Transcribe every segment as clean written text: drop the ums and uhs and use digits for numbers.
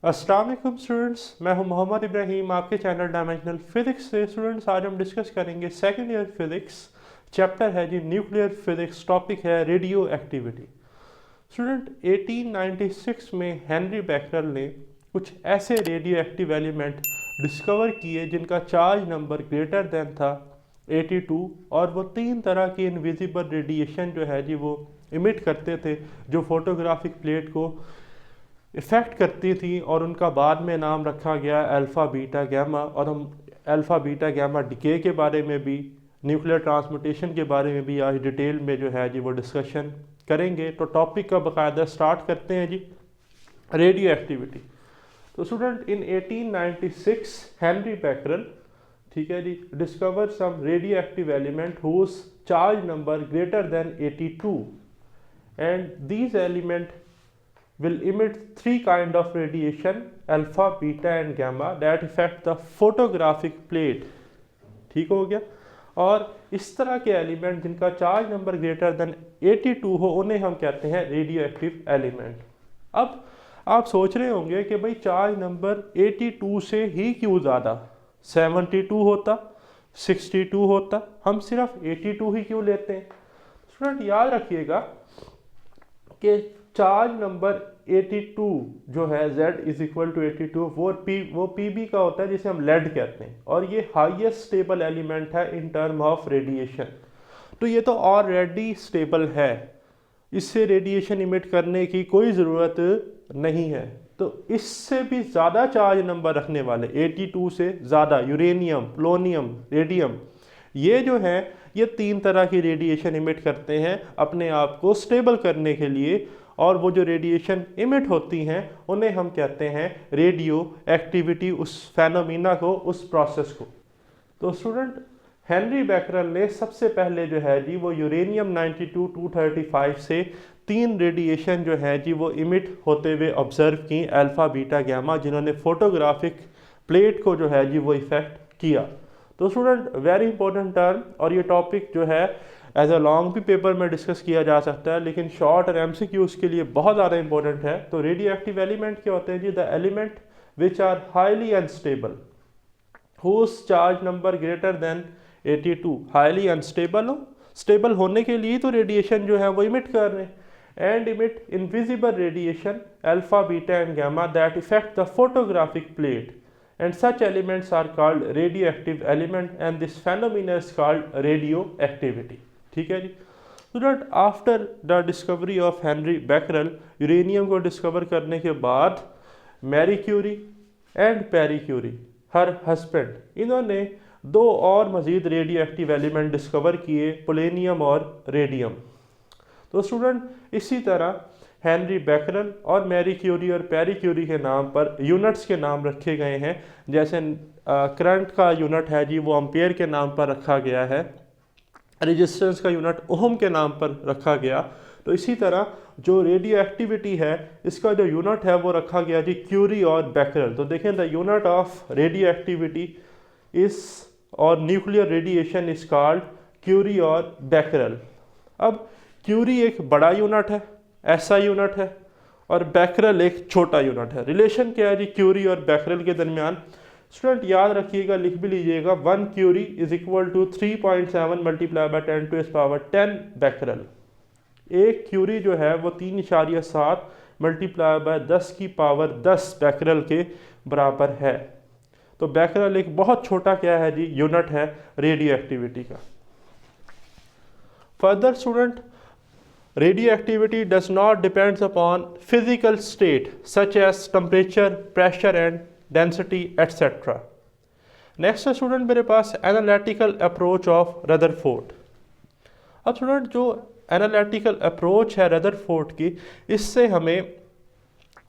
अस्सलाम वालेकुम स्टूडेंट्स, मैं हूं मोहम्मद इब्राहिम आपके चैनल डायमेंशनल फिजिक्स से। स्टूडेंट्स, आज हम डिस्कस करेंगे सेकेंड ईयर फिजिक्स। चैप्टर है जी न्यूक्लियर फिजिक्स, टॉपिक है रेडियो एक्टिविटी। स्टूडेंट, 1896 में हेनरी बैकरल ने कुछ ऐसे रेडियो एक्टिव एलिमेंट डिस्कवर किए जिनका चार्ज नंबर ग्रेटर देन था 82, और वो तीन तरह की इनविजिबल रेडिएशन जो है जी वो इमिट करते थे, जो फोटोग्राफिक प्लेट को इफ़ेक्ट करती थी, और उनका बाद में नाम रखा गया अल्फ़ा बीटा गैमा। और हम अल्फ़ा बीटा गैमा डिके के बारे में भी, न्यूक्लियर ट्रांसमुटेशन के बारे में भी आज डिटेल में जो है जी वो डिस्कशन करेंगे। तो टॉपिक का बाकायदा स्टार्ट करते हैं जी, रेडियो एक्टिविटी। तो स्टूडेंट, इन 1896 हेनरी बैकरल, ठीक है जी, discover some radio active element whose charge number greater than 82, and these element will emit three kind of radiation, alpha, beta and gamma, that affect the photographic plate। ठीक हो गया। और इस तरह के एलिमेंट जिनका चार्ज नंबर ग्रेटर देन 82 हो, उन्हें हम कहते हैं रेडियो एक्टिव एलिमेंट। अब आप सोच रहे होंगे कि भाई चार्ज नंबर 82 से ही क्यों ज़्यादा, 72 होता, 62 होता, हम सिर्फ 82 ही क्यों लेते हैं। स्टूडेंट, याद रखिएगा कि चार्ज नंबर 82 जो है Z इज इक्वल टू 82, वो पीबी का होता है, जिसे हम लेड कहते हैं, और ये हाईएस्ट स्टेबल एलिमेंट है इन टर्म ऑफ रेडिएशन। तो ये तो ऑलरेडी स्टेबल है, इससे रेडिएशन इमिट करने की कोई ज़रूरत नहीं है। तो इससे भी ज़्यादा चार्ज नंबर रखने वाले, 82 से ज़्यादा, यूरेनियम, प्लोनियम, रेडियम, ये जो है ये तीन तरह की रेडिएशन इमिट करते हैं अपने आप को स्टेबल करने के लिए, और वो जो रेडिएशन इमिट होती हैं उन्हें हम कहते हैं रेडियो एक्टिविटी, उस फेनोमिना को, उस प्रोसेस को। तो स्टूडेंट, हेनरी बैकरल ने सबसे पहले जो है जी वो यूरेनियम 92 235 से तीन रेडिएशन जो है जी वो इमिट होते हुए ऑब्जर्व की, अल्फा बीटा गैमा, जिन्होंने फोटोग्राफिक प्लेट को जो है जी वो इफेक्ट किया। तो स्टूडेंट, वेरी इंपॉर्टेंट टर्म, और ये टॉपिक जो है एज अ लॉन्ग भी पेपर में डिस्कस किया जा सकता है, लेकिन शॉर्ट और एमसीक्यूज के लिए बहुत ज़्यादा इंपॉर्टेंट है। तो रेडियो एक्टिव एलिमेंट क्या होते हैं जी? The element which are highly unstable, whose charge number greater than 82। Highly unstable हो, स्टेबल होने के लिए तो रेडिएशन जो है वो इमिट कर रहे हैं, and emit invisible radiation alpha beta and gamma that effect the photographic plate, and such elements are called radioactive element, and this phenomena is called radioactivity। ठीक है जी। Student, after the discovery of Henri Becquerel, uranium को discover करने के बाद Marie Curie and Pierre Curie, her husband, इन्होंने दो और मज़ीद रेडियो एक्टिव एलिमेंट डिस्कवर किए, पोलेनियम और रेडियम। तो स्टूडेंट, इसी तरह हेनरी बैकरल और मैरी क्यूरी और पेरी क्यूरी के नाम पर यूनिट्स के नाम रखे गए हैं। जैसे करंट का यूनिट है जी वो एम्पेयर के नाम पर रखा गया है, रेजिस्टेंस का यूनिट ओहम के नाम पर रखा गया। तो इसी तरह जो रेडियो एक्टिविटी है इसका जो यूनिट है वो रखा गया जी क्यूरी और बैकरल। तो देखें, the unit of radioactivity is और nuclear radiation is called curie और बैकरल। अब क्यूरी एक बड़ा यूनिट है, ऐसा यूनिट है, और बैकरल एक छोटा यूनिट है। रिलेशन क्या है जी क्यूरी और बैकरल के दरमियान? स्टूडेंट, याद रखिएगा, लिख भी लीजिएगा, 1 curie is equal to 3.7 multiply by 10 to the power 10 becquerel. एक क्यूरी जो है वो 3.7 मल्टीप्लाई बाय 10 की पावर 10 बैकरल के बराबर है। तो बैकरल एक बहुत छोटा क्या है जी यूनिट है रेडियो एक्टिविटी का। Further student, radioactivity does not depends upon physical state such as temperature, pressure and density etc. Next है स्टूडेंट मेरे पास एनालिटिकल अप्रोच ऑफ रदरफोर्ड। अब स्टूडेंट, जो एनालिटिकल अप्रोच है रदरफोर्ड की, इससे हमें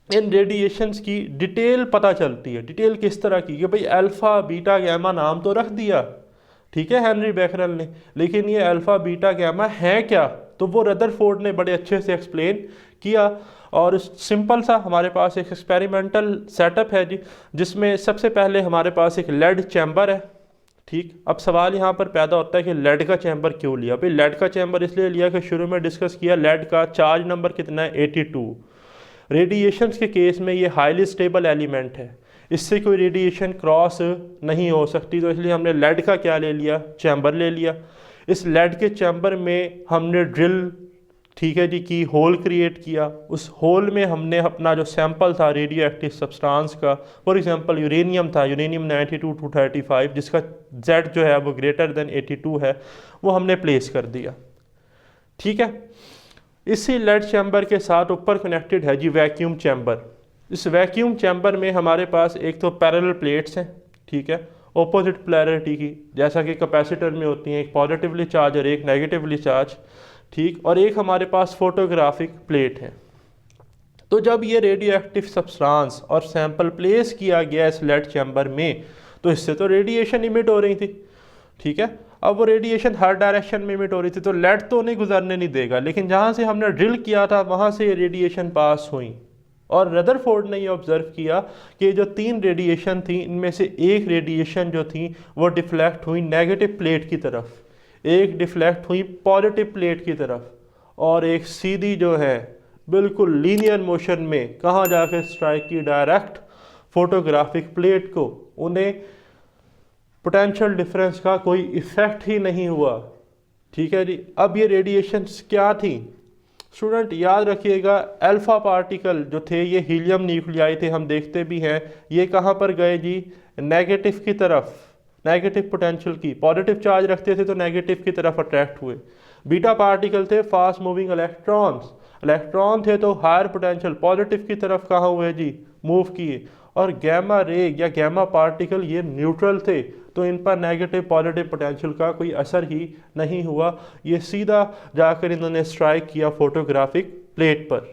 इन रेडिएशंस की डिटेल पता चलती है। डिटेल किस तरह की? कि भाई अल्फ़ा बीटा गैमा नाम तो रख दिया, ठीक है, हेनरी बैकरल ने, लेकिन ये अल्फ़ा बीटा गैमा है क्या? तो वो रदरफोर्ड ने बड़े अच्छे से एक्सप्लेन किया। और सिंपल सा हमारे पास एक एक्सपेरिमेंटल सेटअप है जी, जिसमें सबसे पहले हमारे पास एक लेड चैम्बर है। ठीक, अब सवाल यहाँ पर पैदा होता है कि लेड का चैम्बर क्यों लिया? भाई लेड का चैम्बर इसलिए लिया कि शुरू में डिस्कस किया लेड का चार्ज नंबर कितना है 82, रेडिएशन के केस में ये हाईली स्टेबल एलिमेंट है, इससे कोई रेडिएशन क्रॉस नहीं हो सकती, तो इसलिए हमने लेड का क्या ले लिया, चैम्बर ले लिया। इस लेड के चैम्बर में हमने ड्रिल, ठीक है जी, की होल क्रिएट किया। उस होल में हमने अपना जो सैंपल था रेडियो एक्टिव सब्सटेंस का, फॉर एग्जांपल यूरेनियम था, यूरेनियम 92-235 जिसका Z जो है वो ग्रेटर देन 82 है, वो हमने प्लेस कर दिया। ठीक है, इसी लेड चैम्बर के साथ ऊपर कनेक्टेड है जी वैक्यूम चैम्बर। इस वैक्यूम चैम्बर में हमारे पास एक तो पैरेलल प्लेट्स हैं, ठीक है, ऑपोजिट पोलैरिटी की, जैसा कि कैपेसिटर में होती हैं, एक पॉजिटिवली चार्ज और एक नेगेटिवली चार्ज, ठीक, और एक हमारे पास फोटोग्राफिक प्लेट है। तो जब ये रेडियो एक्टिव सब्सटेंस और सैंपल प्लेस किया गया इस लेड चैम्बर में, तो इससे तो रेडिएशन इमिट हो रही थी, ठीक है। अब वो रेडिएशन हर डायरेक्शन में इमिट हो रही थी, तो लेड तो नहीं गुजरने नहीं देगा, लेकिन जहाँ से हमने ड्रिल किया था वहाँ से रेडिएशन पास हुई। और रदरफोर्ड ने ये ऑब्जर्व किया कि जो 3 रेडिएशन थी, इनमें से एक रेडिएशन जो थी वो डिफ्लेक्ट हुई नेगेटिव प्लेट की तरफ, एक डिफ्लेक्ट हुई पॉजिटिव प्लेट की तरफ, और एक सीधी जो है बिल्कुल लीनियर मोशन में कहाँ जाके स्ट्राइक की, डायरेक्ट फोटोग्राफिक प्लेट को। उन्हें पोटेंशियल डिफरेंस का कोई इफेक्ट ही नहीं हुआ, ठीक है जी। अब ये रेडिएशंस क्या थी स्टूडेंट, याद रखिएगा, अल्फा पार्टिकल जो थे ये हीलियम न्यूक्लियाई थे, हम देखते भी हैं, ये कहाँ पर गए जी, नेगेटिव की तरफ, नेगेटिव पोटेंशियल की, पॉजिटिव चार्ज रखते थे तो नेगेटिव की तरफ अट्रैक्ट हुए। बीटा पार्टिकल थे फास्ट मूविंग इलेक्ट्रॉन्स, इलेक्ट्रॉन थे तो हायर पोटेंशियल पॉजिटिव की तरफ कहाँ हुए जी, मूव किए। और गैमा रे या गैमा पार्टिकल ये न्यूट्रल थे, तो इन पर नेगेटिव पॉजिटिव पोटेंशियल का कोई असर ही नहीं हुआ, ये सीधा जाकर इन्होंने स्ट्राइक किया फोटोग्राफिक प्लेट पर।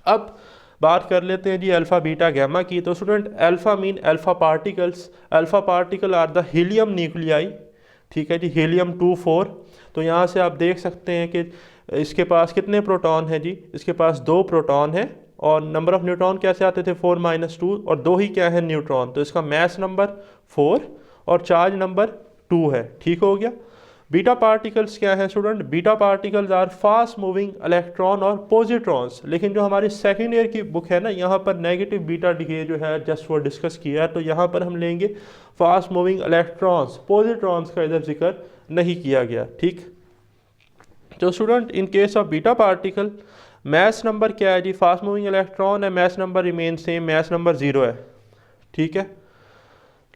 अब बात कर लेते हैं जी अल्फ़ा बीटा गैमा की। तो student alpha mean alpha particles, alpha particle are the helium nuclei, ठीक है जी, हीलियम 2-4। तो यहाँ से आप देख सकते हैं कि इसके पास कितने प्रोटॉन हैं जी, इसके पास 2 प्रोटॉन है, और नंबर ऑफ न्यूट्रॉन कैसे आते थे 4-2, और 2 ही क्या है न्यूट्रॉन, तो इसका मास नंबर 4 और चार्ज नंबर 2 है, ठीक हो गया। बीटा पार्टिकल्स क्या है student, beta particles are fast moving electron और पॉजिट्रॉन्स। लेकिन जो हमारी सेकेंड ईयर की बुक है ना, यहाँ पर नेगेटिव बीटा डिके जो है जस्ट वो डिस्कस किया है, तो यहाँ पर हम लेंगे फास्ट मूविंग इलेक्ट्रॉन्स, पॉजिट्रॉन्स का इधर जिक्र नहीं किया गया, ठीक। तो student in case of beta particle mess number क्या है जी, फास्ट मूविंग इलेक्ट्रॉन है, mess number remain same, mass number 0 है, ठीक है।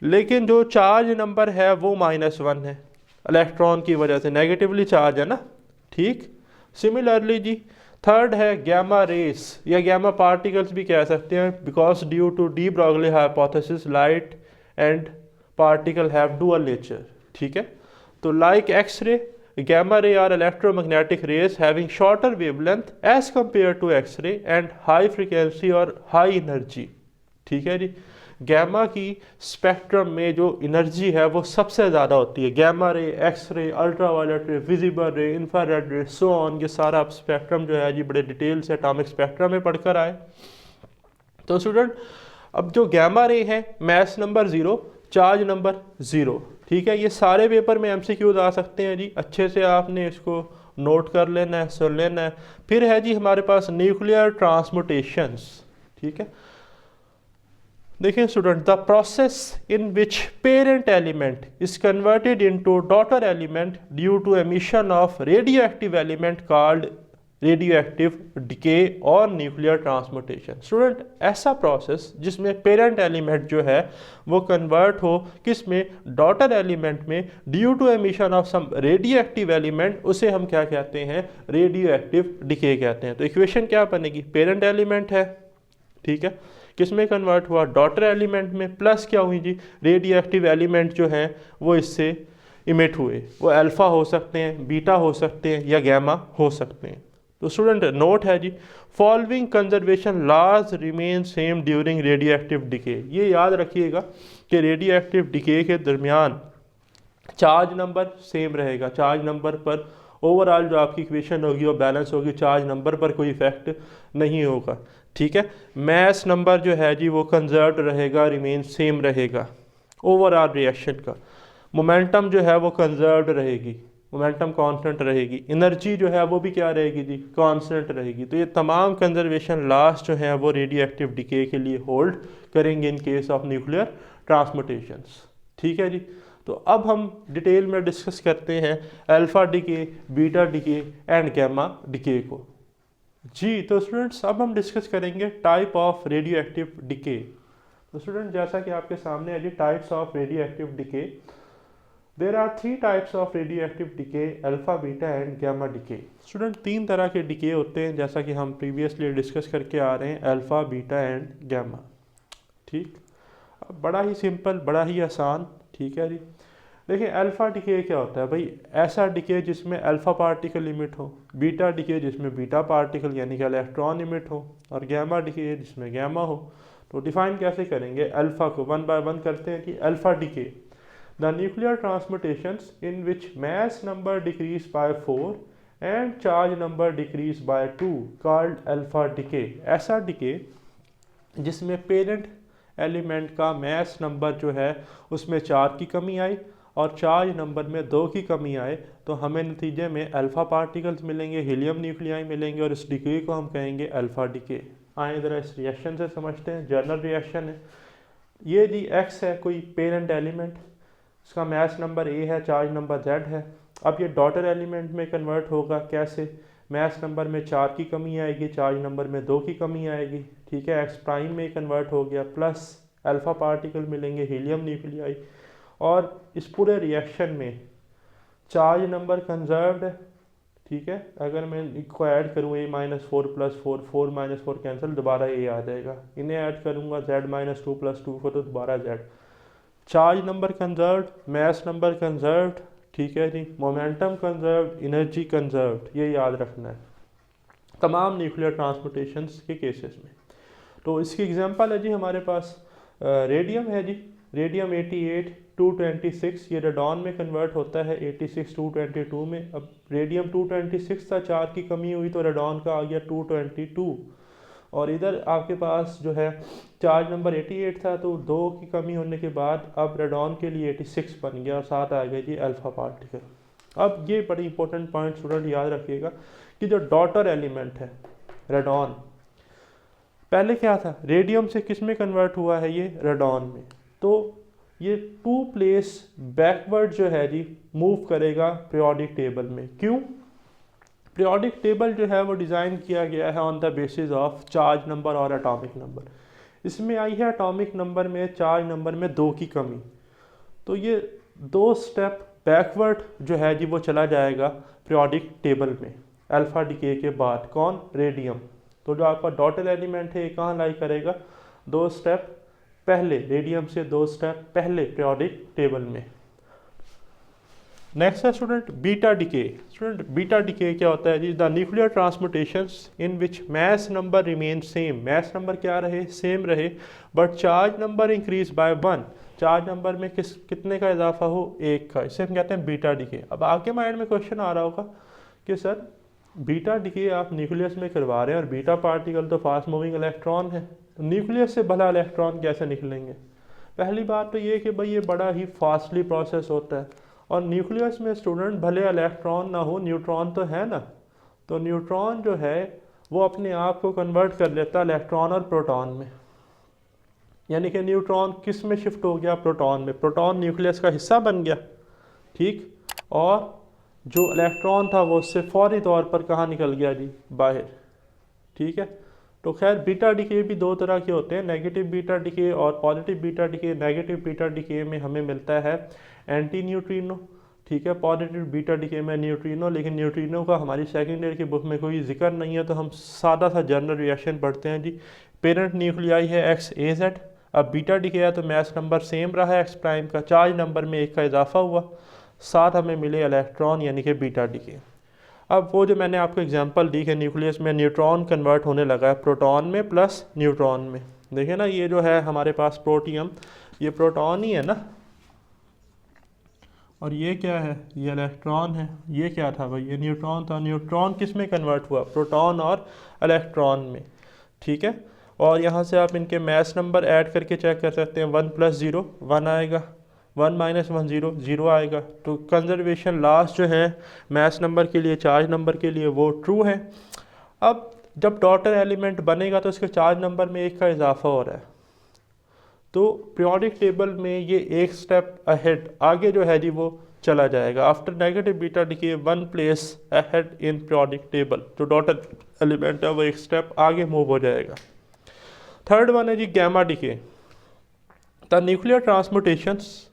लेकिन जो चार्ज नंबर है वो -1 है, इलेक्ट्रॉन की वजह से नेगेटिवली चार्ज है ना, ठीक। सिमिलरली जी थर्ड है गैमा रेस या गैमा पार्टिकल्स भी कह सकते हैं, because due to de Broglie hypothesis light and particle have dual nature, ठीक है। तो like X-ray, gamma ray are electromagnetic rays having shorter wavelength as compared to x-ray and high frequency और high energy, ठीक है जी। Gamma की spectrum में जो एनर्जी है वो सबसे ज़्यादा होती है, गैमा रे, एक्स-रे, अल्ट्रावायलेट रे, विजिबल रे, इंफ्रारेड रे, सो ऑन, ये सारा स्पेक्ट्रम जो है जी बड़े डिटेल से एटॉमिक स्पेक्ट्रम में पढ़कर आए। तो स्टूडेंट अब जो गैमा रे है मैस नंबर 0, चार्ज नंबर 0, ठीक है। ये सारे पेपर में MCQs आ सकते हैं जी, अच्छे से आपने इसको नोट कर लेना है, सुन लेना है। फिर है जी हमारे पास न्यूक्लियर ट्रांसमुटेशंस, ठीक है। देखिए student, the process in which parent element is converted into daughter element due to emission of radio active element called radio active decay और न्यूक्लियर ट्रांसमुटेशन। स्टूडेंट ऐसा प्रोसेस जिसमें पेरेंट एलिमेंट जो है वो कन्वर्ट हो किस में, डॉटर एलिमेंट में, due to emission of some radio active element, उसे हम क्या कहते हैं, रेडियो एक्टिव डिके कहते हैं। तो इक्वेशन क्या बनेगी, पेरेंट एलिमेंट है, ठीक है, किस में कन्वर्ट हुआ, डॉटर एलिमेंट में, प्लस क्या हुई जी, रेडियो एक्टिव एलिमेंट जो हैं वो इससे इमिट हुए, वो अल्फ़ा हो सकते हैं, बीटा हो सकते हैं या गैमा हो सकते हैं। तो स्टूडेंट नोट है जी, following conservation laws remain same during radio active decay. ये याद रखिएगा कि रेडियो एक्टिव डिके के दरमियान चार्ज नंबर सेम रहेगा, चार्ज नंबर पर ओवरऑल जो आपकी इक्वेशन होगी वो बैलेंस होगी, चार्ज नंबर पर कोई इफेक्ट नहीं होगा, ठीक है। मैस नंबर जो है जी वो कंजर्व रहेगा, रिमेन सेम रहेगा ओवरऑल रिएक्शन का। मोमेंटम जो है वो कंजर्व रहेगी, मोमेंटम कांस्टेंट रहेगी, एनर्जी जो है वो भी क्या रहेगी जी, कांस्टेंट रहेगी। तो ये तमाम कंजर्वेशन लॉस जो है वो रेडियो एक्टिव डिके के लिए होल्ड करेंगे इन केस ऑफ न्यूक्लियर ट्रांसमुटेशंस। ठीक है जी। तो अब हम डिटेल में डिस्कस करते हैं alpha decay, beta decay and gamma decay को जी। तो स्टूडेंट्स अब हम डिस्कस करेंगे type of radio active decay. तो स्टूडेंट जैसा कि आपके सामने है जी, types of radio active decay. There are 3 types of radio active decay, alpha, beta and gamma decay. Student 3 तरह के डिके होते हैं जैसा कि हम प्रीवियसली डिस्कस करके आ रहे हैं, अल्फा, बीटा एंड गैमा। ठीक, अब बड़ा ही सिंपल, बड़ा ही आसान। ठीक है जी। देखिए अल्फा डिके क्या होता है भाई, ऐसा डिके जिसमें अल्फा पार्टिकल इमिट हो, बीटा डिके जिसमें बीटा पार्टिकल यानी कि इलेक्ट्रॉन इमिट हो, और गैमा डिके जिसमें गैमा हो। तो डिफाइन कैसे करेंगे, अल्फा को 1 बाय 1 करते हैं कि alpha decay, the nuclear transmutations in which mass number decrease by 4 and charge number decrease by 2 called alpha decay। ऐसा डिके जिसमें पेरेंट एलिमेंट का मैस नंबर जो है उसमें 4 की कमी आई और चार्ज नंबर में 2 की कमी आए, तो हमें नतीजे में अल्फा पार्टिकल्स मिलेंगे, हीलियम न्यूक्लियाई मिलेंगे, और इस डिके को हम कहेंगे अल्फा डिके। आए ज़रा इस रिएक्शन से समझते हैं, जर्नल रिएक्शन है ये जी। एक्स है कोई पेरेंट एलिमेंट, इसका मैस नंबर ए है, चार्ज नंबर जेड है। अब ये डॉटर एलिमेंट में कन्वर्ट होगा, कैसे, मैस नंबर में 4 की कमी आएगी, चार्ज नंबर में 2 की कमी आएगी। ठीक है, एक्स प्राइम में कन्वर्ट हो गया, प्लस अल्फा पार्टिकल मिलेंगे, हीलियम न्यूक्लियाई। और इस पूरे रिएक्शन में चार्ज नंबर कंजर्व्ड है। ठीक है, अगर मैं इसको ऐड करूँ a - 4 + 4, 4 - 4 कैंसिल, दोबारा a आ जाएगा। इन्हें ऐड करूँगा z - 2 + 2 को, तो दोबारा z। Charge number conserved, mass number conserved. ठीक है जी, मोमेंटम कंजर्व्ड, एनर्जी कंजर्व्ड, ये याद रखना है तमाम न्यूक्लियर ट्रांसमुटेशंस के केसेस में। तो इसकी एग्जांपल है जी हमारे पास रेडियम है जी, रेडियम 88 226, ये रेडॉन में कन्वर्ट होता है 86 222 में। अब रेडियम 226 था, 4 की कमी हुई तो रेडॉन का आ गया 222, और इधर आपके पास जो है चार्ज नंबर 88 था, तो 2 की कमी होने के बाद अब रेडॉन के लिए 86 बन गया, और साथ आ गया जी अल्फा पार्टिकल। अब ये बड़ी इंपॉर्टेंट पॉइंट स्टूडेंट याद रखिएगा कि जो डॉटर एलिमेंट है रेडॉन, पहले क्या था, रेडियम से किस में कन्वर्ट हुआ है, ये रेडॉन में। तो ये 2 प्लेस बैकवर्ड जो है जी मूव करेगा पीरियोडिक टेबल में। क्यों, पीरियोडिक टेबल जो है वो डिज़ाइन किया गया है on the basis of charge number और एटॉमिक नंबर। इसमें आई है एटॉमिक नंबर में, चार्ज नंबर में 2 की कमी, तो ये 2 स्टेप बैकवर्ड जो है जी वो चला जाएगा पीरियोडिक टेबल में अल्फा डिके के बाद। कौन, रेडियम। तो जो आपका डॉटर एलिमेंट है ये कहाँ लाई करेगा, 2 स्टेप पहले, रेडियम से 2 स्टेप पहले पीरियोडिक टेबल में। नेक्स्ट है student beta decay. Student beta decay क्या होता है जी, the nuclear transmutations in which mass number remain same, mass number क्या रहे, सेम रहे, but charge number increase by 1, charge number में कितने का इजाफा हो, 1 का, इसे हम कहते हैं बीटा डिके। अब आपके माइंड में क्वेश्चन आ रहा होगा कि सर बीटा डिके आप न्यूक्लियस में करवा रहे हैं और बीटा पार्टिकल तो फास्ट मूविंग इलेक्ट्रॉन है, तो न्यूक्लियस से भला इलेक्ट्रॉन कैसे निकलेंगे। पहली बात तो ये कि भाई ये बड़ा ही फास्टली प्रोसेस होता है, और न्यूक्लियस में स्टूडेंट भले इलेक्ट्रॉन ना हो, न्यूट्रॉन तो है ना, तो न्यूट्रॉन जो है वो अपने आप को कन्वर्ट कर लेता है इलेक्ट्रॉन और प्रोटॉन में, यानी कि न्यूट्रॉन किस में शिफ्ट हो गया, प्रोटॉन में, प्रोटॉन न्यूक्लियस का हिस्सा बन गया। ठीक, और जो इलेक्ट्रॉन था वो उससे फौरी तौर पर कहाँ निकल गया जी, बाहर। ठीक है, तो खैर बीटा डिके भी 2 तरह के होते हैं, नेगेटिव बीटा डिके और positive beta decay. Negative beta decay में हमें मिलता है एंटी न्यूट्रिनो। ठीक है, पॉजिटिव बीटा डिके में न्यूट्रिनो, लेकिन न्यूट्रिनो का हमारी सेकेंड ईयर की बुक में कोई जिक्र नहीं है, तो हम सादा सा जनरल रिएक्शन पढ़ते हैं जी। पेरेंट न्यूक्लियाई है XAZ, अब बीटा डिके है तो मैस नंबर सेम रहा है एक्स प्राइम का, चार्ज नंबर में 1 का इजाफा हुआ, साथ हमें मिले इलेक्ट्रॉन यानी कि बीटा डिके। अब वो जो मैंने आपको एग्जांपल दी है, न्यूक्लियस में न्यूट्रॉन कन्वर्ट होने लगा है प्रोटॉन में प्लस न्यूट्रॉन में। देखिए ना, ये जो है हमारे पास प्रोटियम, ये प्रोटॉन ही है ना, और ये क्या है, ये इलेक्ट्रॉन है। ये क्या था भाई, ये न्यूट्रॉन था। न्यूट्रॉन किस में कन्वर्ट हुआ, प्रोटॉन और इलेक्ट्रॉन में। ठीक है, और यहाँ से आप इनके मैस नंबर ऐड करके चेक कर सकते हैं, 1 + 0 1 आएगा, 1 माइनस 1 0 0 आएगा। तो कंजर्वेशन लास्ट जो है मैथ नंबर के लिए, चार्ज नंबर के लिए, वो ट्रू है। अब जब डॉटर एलिमेंट बनेगा तो इसके चार्ज नंबर में 1 का इजाफा हो रहा है, तो पीरियोडिक टेबल में ये एक स्टेप अहेड आगे जो है जी वो चला जाएगा। After negative beta decay 1 place ahead in periodic table, जो डॉटर एलिमेंट है वो एक स्टेप आगे मूव हो जाएगा। थर्ड वन है जी gamma decay. The nuclear transmutations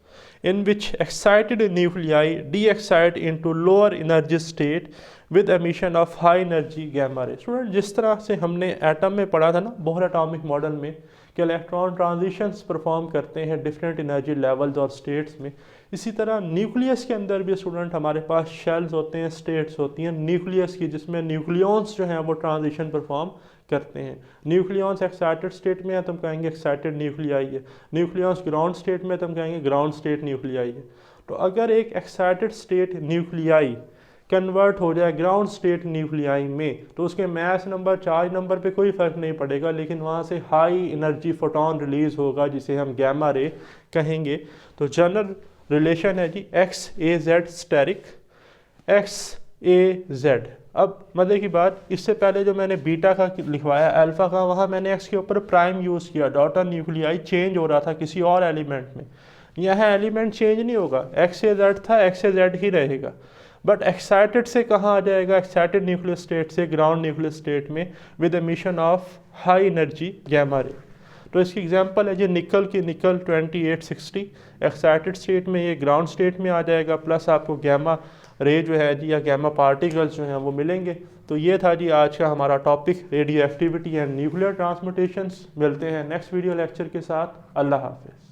in which excited nuclei de-excite into lower energy state with emission of high energy gamma ray। Student जिस तरह से हमने एटम में पढ़ा था ना, बोहर एटॉमिक मॉडल में, कि इलेक्ट्रॉन ट्रांजिशंस परफॉर्म करते हैं डिफरेंट एनर्जी लेवल्स और स्टेट्स में, इसी तरह न्यूक्लियस के अंदर भी स्टूडेंट हमारे पास शेल्स होते हैं, स्टेट्स होती हैं न्यूक्लियस की, जिसमें न्यूक्लियॉन्स जो हैं वो ट्रांजिशन परफॉर्म करते हैं। न्यूक्लियॉन्स एक्साइटेड स्टेट में है तो हम कहेंगे एक्साइटेड न्यूक्लियाई है, न्यूक्लियॉन्स ग्राउंड स्टेट में तो हम कहेंगे ग्राउंड स्टेट न्यूक्लियाई है। तो अगर एक एक्साइटेड स्टेट न्यूक्लियाई कन्वर्ट हो जाए ग्राउंड स्टेट न्यूक्लियाई में, तो उसके मैस नंबर, चार्ज नंबर पे कोई फ़र्क नहीं पड़ेगा, लेकिन वहाँ से हाई एनर्जी फोटोन रिलीज़ होगा जिसे हम गैमा रे कहेंगे। तो जनरल रिलेशन है जी x A Z steric, x A Z. अब मज़े की बात, इससे पहले जो मैंने बीटा का लिखवाया, अल्फ़ा का, वहाँ मैंने एक्स के ऊपर प्राइम यूज़ किया, डॉटर न्यूक्लियाई चेंज हो रहा था किसी और एलिमेंट में। यहाँ एलिमेंट चेंज नहीं होगा, एक्स ए जेड था, एक्स ए जेड ही रहेगा। बट एक्साइटेड से कहाँ आ जाएगा, एक्साइटेड न्यूक्लियर स्टेट से ग्राउंड न्यूक्लियर स्टेट में with emission of high energy gamma ray. तो इसकी एग्जांपल है जी निकल की, निकल 2860 एक्साइटेड स्टेट में, ये ग्राउंड स्टेट में आ जाएगा, प्लस आपको गैमा रे जो है जी या गैमा पार्टिकल्स जो हैं वो मिलेंगे। तो ये था जी आज का हमारा topic, radio activity and nuclear transmutations. मिलते हैं नेक्स्ट वीडियो लेक्चर के साथ। अल्लाह हाफिज़।